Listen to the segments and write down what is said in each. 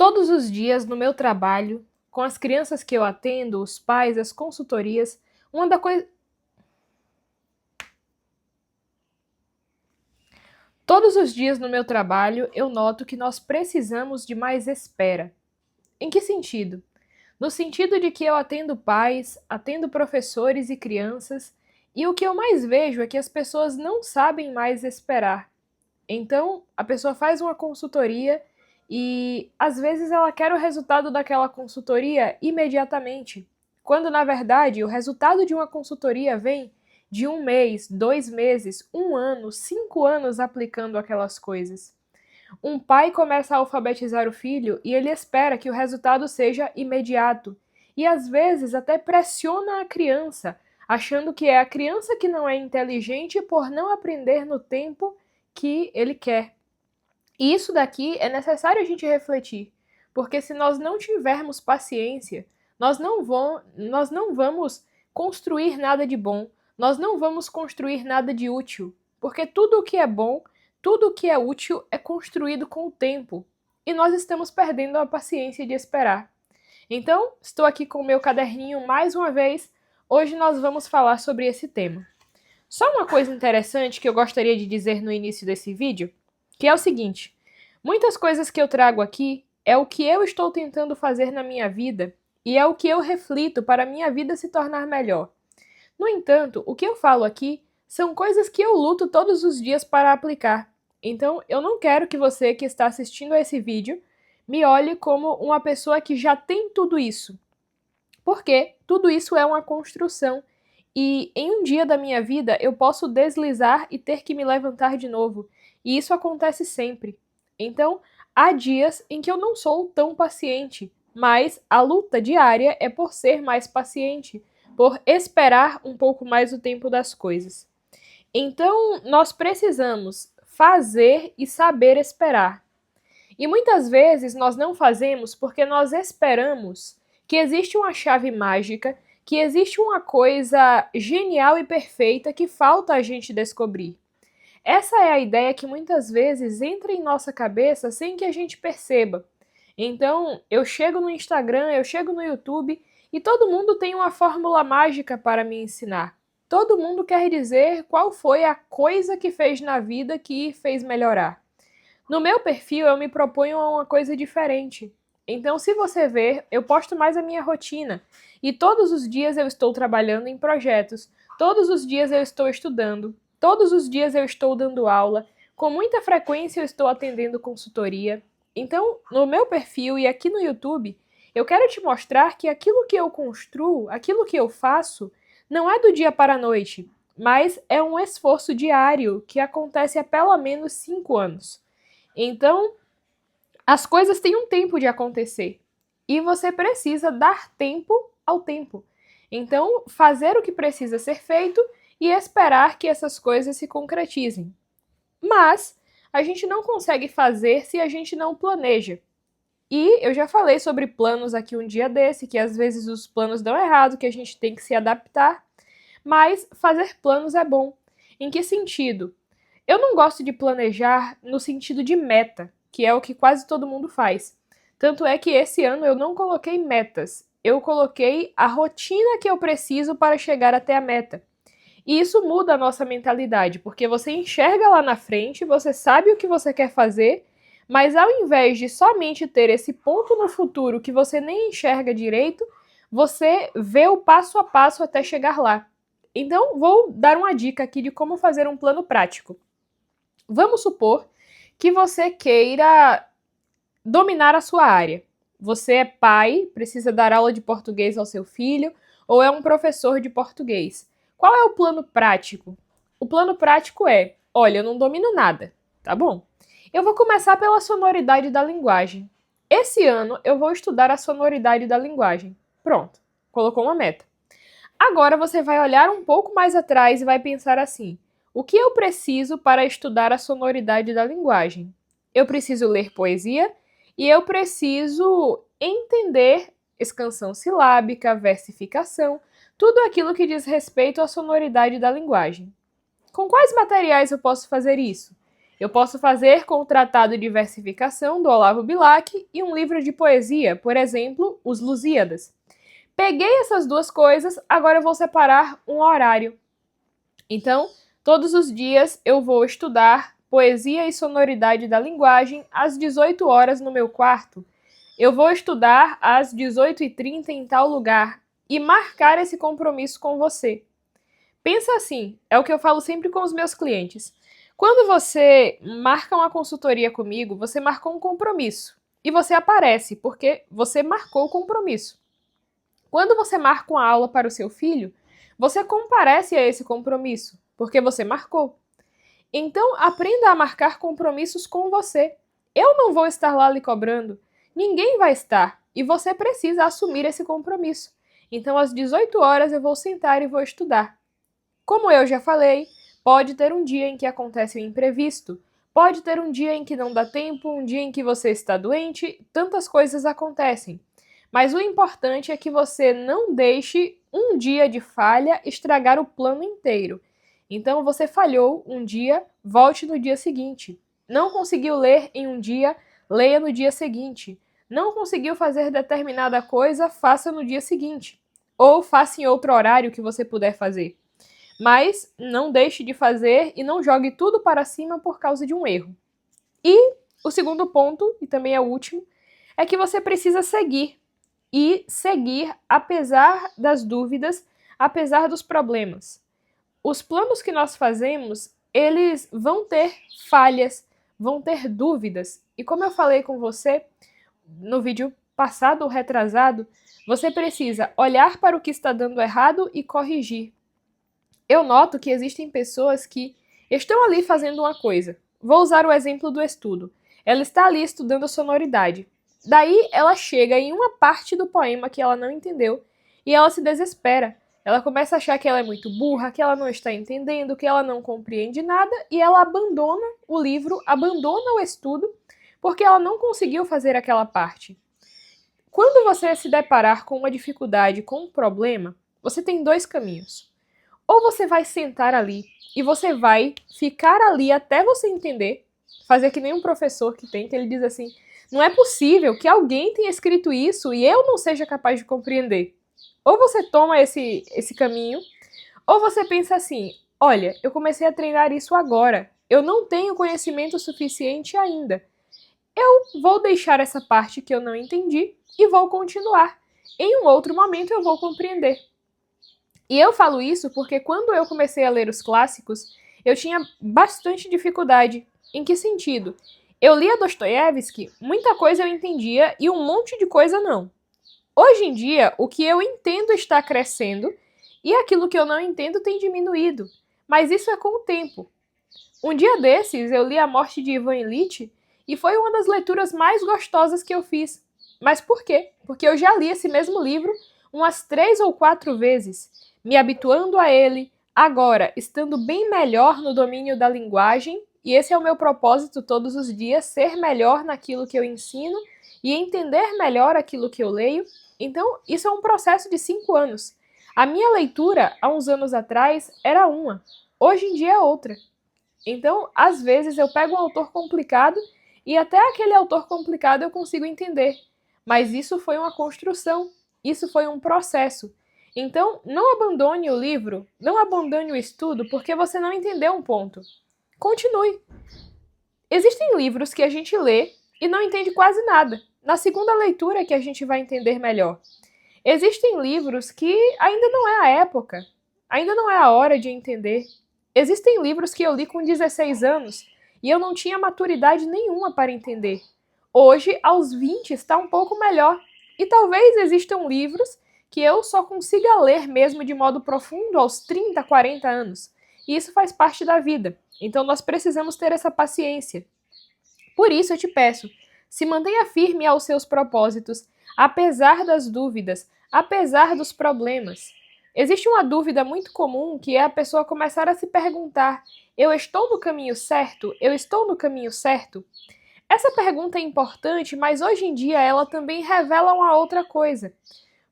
Todos os dias no meu trabalho, com as crianças que eu atendo, os pais, as consultorias, uma da coisa. Todos os dias no meu trabalho eu noto que nós precisamos de mais espera. Em que sentido? No sentido de que eu atendo pais, atendo professores e crianças, e o que eu mais vejo é que as pessoas não sabem mais esperar. Então, a pessoa faz uma consultoria e às vezes ela quer o resultado daquela consultoria imediatamente, quando na verdade o resultado de uma consultoria vem de 1 mês, 2 meses, 1 ano, 5 anos aplicando aquelas coisas. Um pai começa a alfabetizar o filho e ele espera que o resultado seja imediato. E às vezes até pressiona a criança, achando que é a criança que não é inteligente por não aprender no tempo que ele quer. E isso daqui é necessário a gente refletir, porque se nós não tivermos paciência, nós não vamos construir nada de bom, nós não vamos construir nada de útil, porque tudo o que é bom, tudo o que é útil é construído com o tempo, e nós estamos perdendo a paciência de esperar. Então, estou aqui com o meu caderninho mais uma vez. Hoje nós vamos falar sobre esse tema. Só uma coisa interessante que eu gostaria de dizer no início desse vídeo, que é o seguinte: muitas coisas que eu trago aqui é o que eu estou tentando fazer na minha vida e é o que eu reflito para a minha vida se tornar melhor. No entanto, o que eu falo aqui são coisas que eu luto todos os dias para aplicar. Então, eu não quero que você que está assistindo a esse vídeo me olhe como uma pessoa que já tem tudo isso. Porque tudo isso é uma construção. E em um dia da minha vida eu posso deslizar e ter que me levantar de novo. E isso acontece sempre. Então, há dias em que eu não sou tão paciente, mas a luta diária é por ser mais paciente, por esperar um pouco mais o tempo das coisas. Então, nós precisamos fazer e saber esperar. E muitas vezes nós não fazemos porque nós esperamos que existe uma chave mágica, que existe uma coisa genial e perfeita que falta a gente descobrir. Essa é a ideia que muitas vezes entra em nossa cabeça sem que a gente perceba. Então, eu chego no Instagram, eu chego no YouTube e todo mundo tem uma fórmula mágica para me ensinar. Todo mundo quer dizer qual foi a coisa que fez na vida que fez melhorar. No meu perfil, eu me proponho a uma coisa diferente. Então, se você ver, eu posto mais a minha rotina. E todos os dias eu estou trabalhando em projetos, todos os dias eu estou estudando, todos os dias eu estou dando aula, com muita frequência eu estou atendendo consultoria. Então, no meu perfil e aqui no YouTube, eu quero te mostrar que aquilo que eu construo, aquilo que eu faço, não é do dia para a noite, mas é um esforço diário que acontece há pelo menos 5 anos. Então, as coisas têm um tempo de acontecer e você precisa dar tempo ao tempo. Então, fazer o que precisa ser feito e esperar que essas coisas se concretizem. Mas a gente não consegue fazer se a gente não planeja. E eu já falei sobre planos aqui um dia desse, que às vezes os planos dão errado, que a gente tem que se adaptar, mas fazer planos é bom. Em que sentido? Eu não gosto de planejar no sentido de meta, que é o que quase todo mundo faz. Tanto é que esse ano eu não coloquei metas, eu coloquei a rotina que eu preciso para chegar até a meta. E isso muda a nossa mentalidade, porque você enxerga lá na frente, você sabe o que você quer fazer, mas ao invés de somente ter esse ponto no futuro que você nem enxerga direito, você vê o passo a passo até chegar lá. Então, vou dar uma dica aqui de como fazer um plano prático. Vamos supor que você queira dominar a sua área. Você é pai, precisa dar aula de português ao seu filho, ou é um professor de português. Qual é o plano prático? O plano prático é: olha, eu não domino nada, tá bom? Eu vou começar pela sonoridade da linguagem. Esse ano eu vou estudar a sonoridade da linguagem. Pronto, colocou uma meta. Agora você vai olhar um pouco mais atrás e vai pensar assim: o que eu preciso para estudar a sonoridade da linguagem? Eu preciso ler poesia e eu preciso entender escansão silábica, versificação, tudo aquilo que diz respeito à sonoridade da linguagem. Com quais materiais eu posso fazer isso? Eu posso fazer com o Tratado de Versificação do Olavo Bilac e um livro de poesia, por exemplo, Os Lusíadas. Peguei essas duas coisas, agora eu vou separar um horário. Então, todos os dias eu vou estudar poesia e sonoridade da linguagem às 18 horas no meu quarto. Eu vou estudar às 18h30 em tal lugar e marcar esse compromisso com você. Pensa assim, é o que eu falo sempre com os meus clientes. Quando você marca uma consultoria comigo, você marcou um compromisso. E você aparece, porque você marcou o compromisso. Quando você marca uma aula para o seu filho, você comparece a esse compromisso, porque você marcou. Então, aprenda a marcar compromissos com você. Eu não vou estar lá lhe cobrando. Ninguém vai estar. E você precisa assumir esse compromisso. Então, às 18 horas eu vou sentar e vou estudar. Como eu já falei, pode ter um dia em que acontece um imprevisto, pode ter um dia em que não dá tempo, um dia em que você está doente, tantas coisas acontecem. Mas o importante é que você não deixe um dia de falha estragar o plano inteiro. Então você falhou um dia, volte no dia seguinte. Não conseguiu ler em um dia, leia no dia seguinte. Não conseguiu fazer determinada coisa, faça no dia seguinte. Ou faça em outro horário que você puder fazer. Mas não deixe de fazer e não jogue tudo para cima por causa de um erro. E o segundo ponto, e também é o último, é que você precisa seguir. E seguir apesar das dúvidas, apesar dos problemas. Os planos que nós fazemos, eles vão ter falhas, vão ter dúvidas. E como eu falei com você no vídeo passado ou retrasado, você precisa olhar para o que está dando errado e corrigir. Eu noto que existem pessoas que estão ali fazendo uma coisa. Vou usar o exemplo do estudo. Ela está ali estudando sonoridade. Daí ela chega em uma parte do poema que ela não entendeu e ela se desespera. Ela começa a achar que ela é muito burra, que ela não está entendendo, que ela não compreende nada e ela abandona o livro, abandona o estudo porque ela não conseguiu fazer aquela parte. Quando você se deparar com uma dificuldade, com um problema, você tem dois caminhos. Ou você vai sentar ali e você vai ficar ali até você entender, fazer que nem um professor que ele diz assim, não é possível que alguém tenha escrito isso e eu não seja capaz de compreender. Ou você toma esse caminho, ou você pensa assim, olha, eu comecei a treinar isso agora, eu não tenho conhecimento suficiente ainda. Eu vou deixar essa parte que eu não entendi e vou continuar. Em um outro momento eu vou compreender. E eu falo isso porque quando eu comecei a ler os clássicos, eu tinha bastante dificuldade. Em que sentido? Eu lia Dostoiévski, muita coisa eu entendia e um monte de coisa não. Hoje em dia, o que eu entendo está crescendo e aquilo que eu não entendo tem diminuído. Mas isso é com o tempo. Um dia desses, eu li A Morte de Ivan Ilitch e foi uma das leituras mais gostosas que eu fiz. Mas por quê? Porque eu já li esse mesmo livro umas 3 ou 4 vezes, me habituando a ele, agora estando bem melhor no domínio da linguagem, e esse é o meu propósito todos os dias, ser melhor naquilo que eu ensino e entender melhor aquilo que eu leio. Então, isso é um processo de 5 anos. A minha leitura, há uns anos atrás, era uma. Hoje em dia é outra. Então, às vezes, eu pego um autor complicado e até aquele autor complicado eu consigo entender. Mas isso foi uma construção. Isso foi um processo. Então, não abandone o livro, não abandone o estudo porque você não entendeu um ponto. Continue. Existem livros que a gente lê e não entende quase nada. Na segunda leitura é que a gente vai entender melhor. Existem livros que ainda não é a época, ainda não é a hora de entender. Existem livros que eu li com 16 anos e eu não tinha maturidade nenhuma para entender. Hoje, aos 20, está um pouco melhor. E talvez existam livros que eu só consiga ler mesmo de modo profundo aos 30, 40 anos. E isso faz parte da vida. Então nós precisamos ter essa paciência. Por isso eu te peço, se mantenha firme aos seus propósitos, apesar das dúvidas, apesar dos problemas. Existe uma dúvida muito comum que é a pessoa começar a se perguntar: eu estou no caminho certo? Eu estou no caminho certo? Essa pergunta é importante, mas hoje em dia ela também revela uma outra coisa.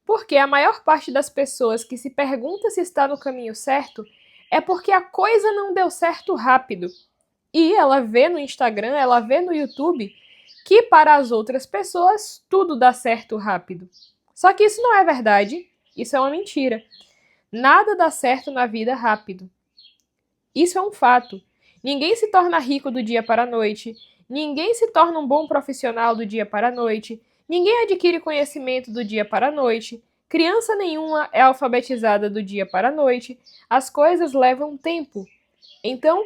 Porque a maior parte das pessoas que se pergunta se está no caminho certo é porque a coisa não deu certo rápido. E ela vê no Instagram, ela vê no YouTube que para as outras pessoas tudo dá certo rápido. Só que isso não é verdade, isso é uma mentira. Nada dá certo na vida rápido. Isso é um fato. Ninguém se torna rico do dia para a noite, ninguém se torna um bom profissional do dia para a noite, ninguém adquire conhecimento do dia para a noite, criança nenhuma é alfabetizada do dia para a noite, as coisas levam tempo. Então,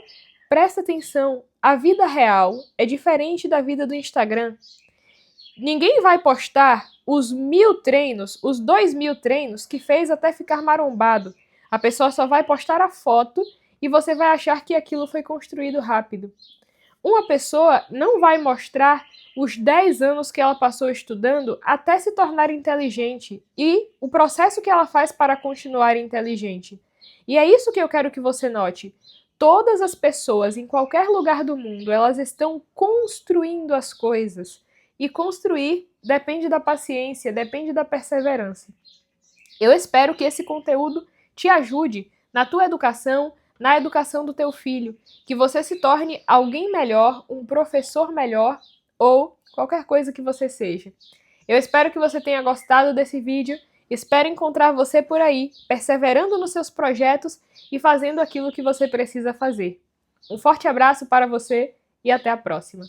presta atenção, a vida real é diferente da vida do Instagram. Ninguém vai postar os 1000 treinos, os 2000 treinos que fez até ficar marombado. A pessoa só vai postar a foto e você vai achar que aquilo foi construído rápido. Uma pessoa não vai mostrar os 10 anos que ela passou estudando até se tornar inteligente e o processo que ela faz para continuar inteligente. E é isso que eu quero que você note. Todas as pessoas, em qualquer lugar do mundo, elas estão construindo as coisas. E construir depende da paciência, depende da perseverança. Eu espero que esse conteúdo te ajude na tua educação, na educação do teu filho, que você se torne alguém melhor, um professor melhor ou qualquer coisa que você seja. Eu espero que você tenha gostado desse vídeo, espero encontrar você por aí, perseverando nos seus projetos e fazendo aquilo que você precisa fazer. Um forte abraço para você e até a próxima!